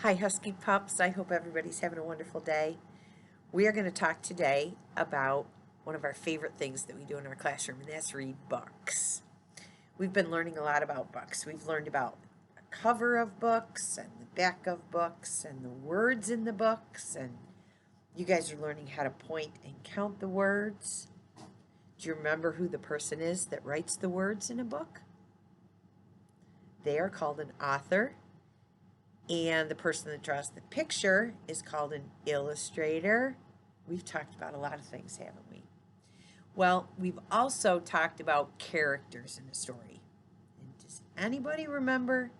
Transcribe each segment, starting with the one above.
Hi, Husky Pups. I hope everybody's having a wonderful day. We are going to talk today about one of our favorite things that we do in our classroom, and that's read books. We've been learning a lot about books. We've learned about the cover of books and the back of books and the words in the books, and you guys are learning how to point and count the words. Do you remember who the person is that writes the words in a book? They are called an author. And the person that draws the picture is called an illustrator. We've talked about a lot of things, haven't we? Well, we've also talked about characters in a story. And does anybody remember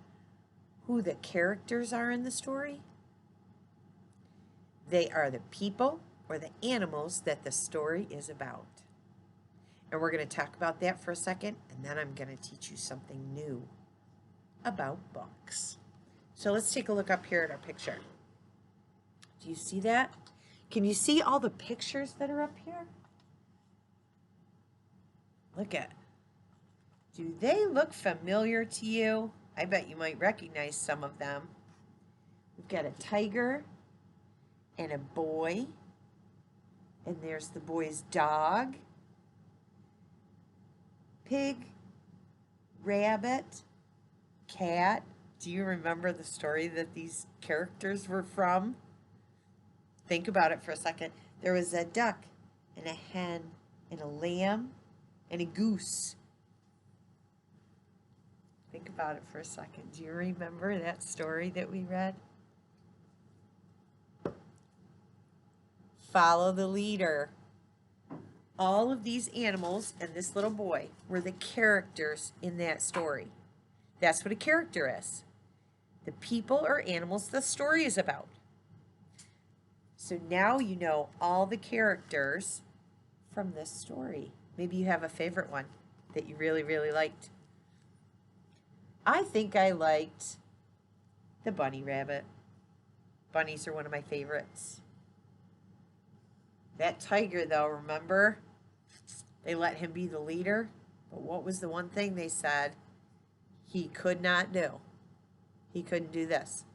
who the characters are in the story? They are the people or the animals that the story is about. And we're going to talk about that for a second, and then I'm going to teach you something new about books. So let's take a look up here at our picture. Do you see that? Can you see all the pictures that are up here? Look at. Do they look familiar to you? I bet you might recognize some of them. We've got a tiger and a boy. And there's the boy's dog, pig, rabbit, cat. Do you remember the story that these characters were from? Think about it for a second. There was a duck and a hen and a lamb and a goose. Think about it for a second. Do you remember that story that we read? Follow the leader. All of these animals and this little boy were the characters in that story. That's what a character is. The people or animals the story is about. So now you know all the characters from this story. Maybe you have a favorite one that you really, really liked. I think I liked the bunny rabbit. Bunnies are one of my favorites. That tiger, though, remember? They let him be the leader. But what was the one thing they said he could not do? He couldn't do this.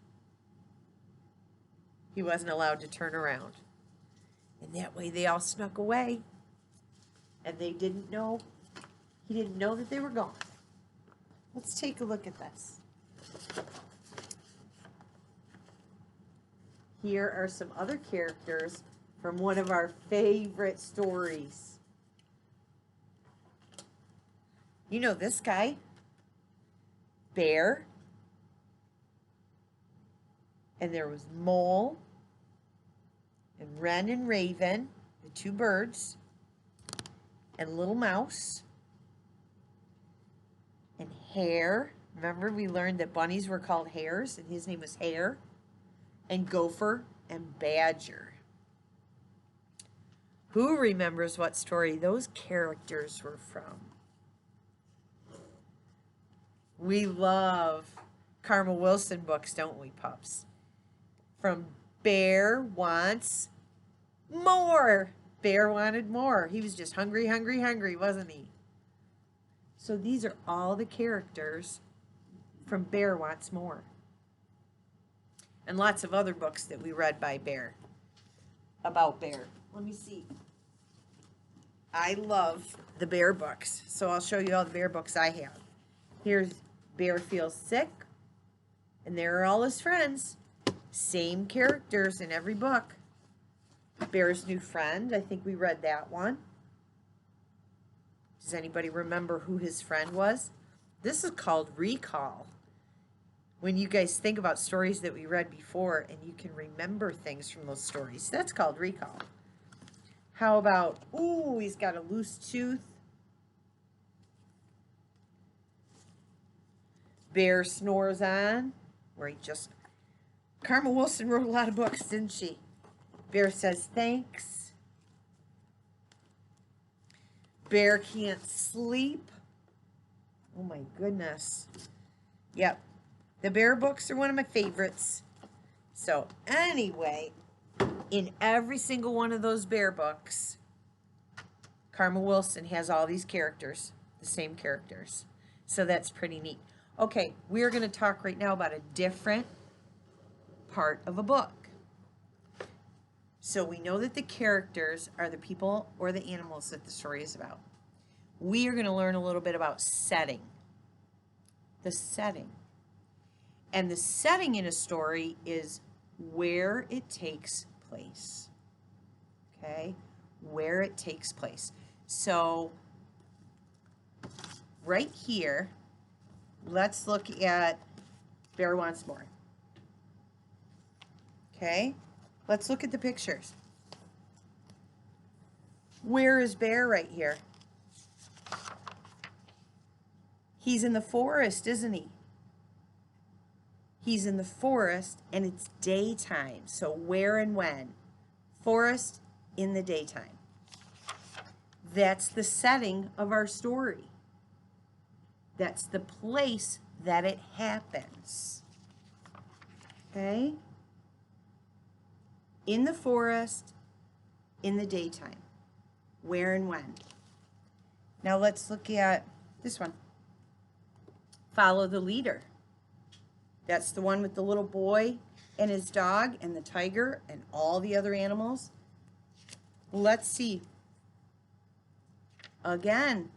He wasn't allowed to turn around. And that way they all snuck away. And they didn't know, he didn't know that they were gone. Let's take a look at this. Here are some other characters from one of our favorite stories. You know this guy? Bear. And there was Mole and Wren and Raven, the two birds, and Little Mouse and Hare. Remember, we learned that bunnies were called hares, and his name was Hare, and Gopher and Badger. Who remembers what story those characters were from? We love Karma Wilson books, don't we, pups? From Bear Wants More. Bear wanted more. He was just hungry, hungry, hungry, wasn't he? So these are all the characters from Bear Wants More. And lots of other books that we read by Bear, about Bear. Let me see. I love the Bear books, so I'll show you all the Bear books I have. Here's Bear Feels Sick, and there are all his friends. Same characters in every book. Bear's New Friend, I think we read that one. Does anybody remember who his friend was? This is called Recall. When you guys think about stories that we read before and you can remember things from those stories, that's called Recall. How about, ooh, he's got a loose tooth. Bear Snores On, where he just... Karma Wilson wrote a lot of books, didn't she? Bear Says Thanks. Bear Can't Sleep. Oh my goodness. Yep. The Bear books are one of my favorites. So anyway, in every single one of those Bear books, Karma Wilson has all these characters, the same characters. So that's pretty neat. Okay, we're going to talk right now about a different part of a book. So we know that the characters are the people or the animals that the story is about. We are going to learn a little bit about setting. The setting. And the setting in a story is where it takes place. Okay? Where it takes place. So right here, let's look at Bear Wants More. Okay? Let's look at the pictures. Where is Bear right here? He's in the forest, isn't he? He's in the forest and it's daytime. So where and when? Forest in the daytime. That's the setting of our story. That's the place that it happens. Okay? In the forest, in the daytime. Where and when? Now let's look at this one. Follow the leader. That's the one with the little boy and his dog and the tiger and all the other animals. Let's see. Again,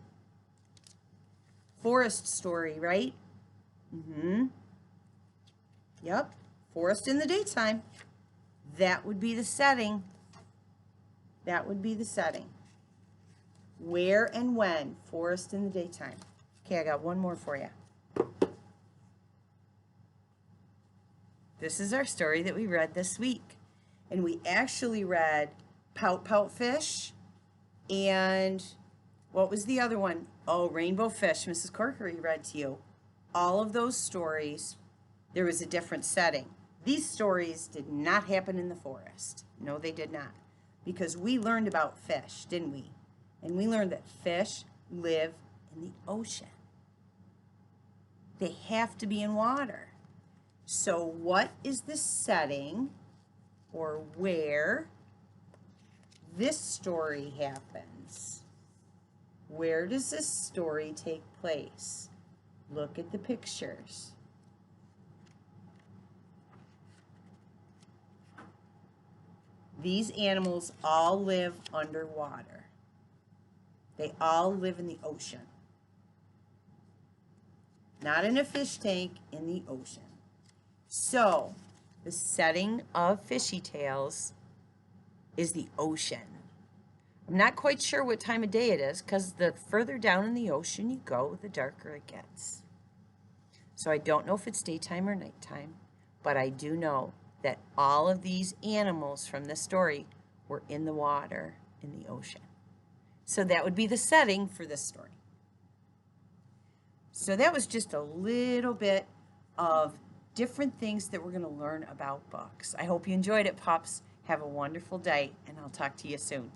forest story, right? Yep, forest in the daytime. That would be the setting. That would be the setting. Where and when? Forest in the daytime. Okay, I got one more for you. This is our story that we read this week. And we actually read Pout Pout Fish and what was the other one? Oh, Rainbow Fish. Mrs. Corkery read to you. All of those stories, there was a different setting. These stories did not happen in the forest. No, they did not. Because we learned about fish, didn't we? And we learned that fish live in the ocean. They have to be in water. So what is the setting or where this story happens? Where does this story take place? Look at the pictures. These animals all live underwater. They all live in the ocean. Not in a fish tank, in the ocean. So, the setting of Fishy Tales is the ocean. I'm not quite sure what time of day it is because the further down in the ocean you go, the darker it gets. So I don't know if it's daytime or nighttime, but I do know that all of these animals from this story were in the water, in the ocean. So that would be the setting for this story. So that was just a little bit of different things that we're going to learn about books. I hope you enjoyed it, pups. Have a wonderful day, and I'll talk to you soon.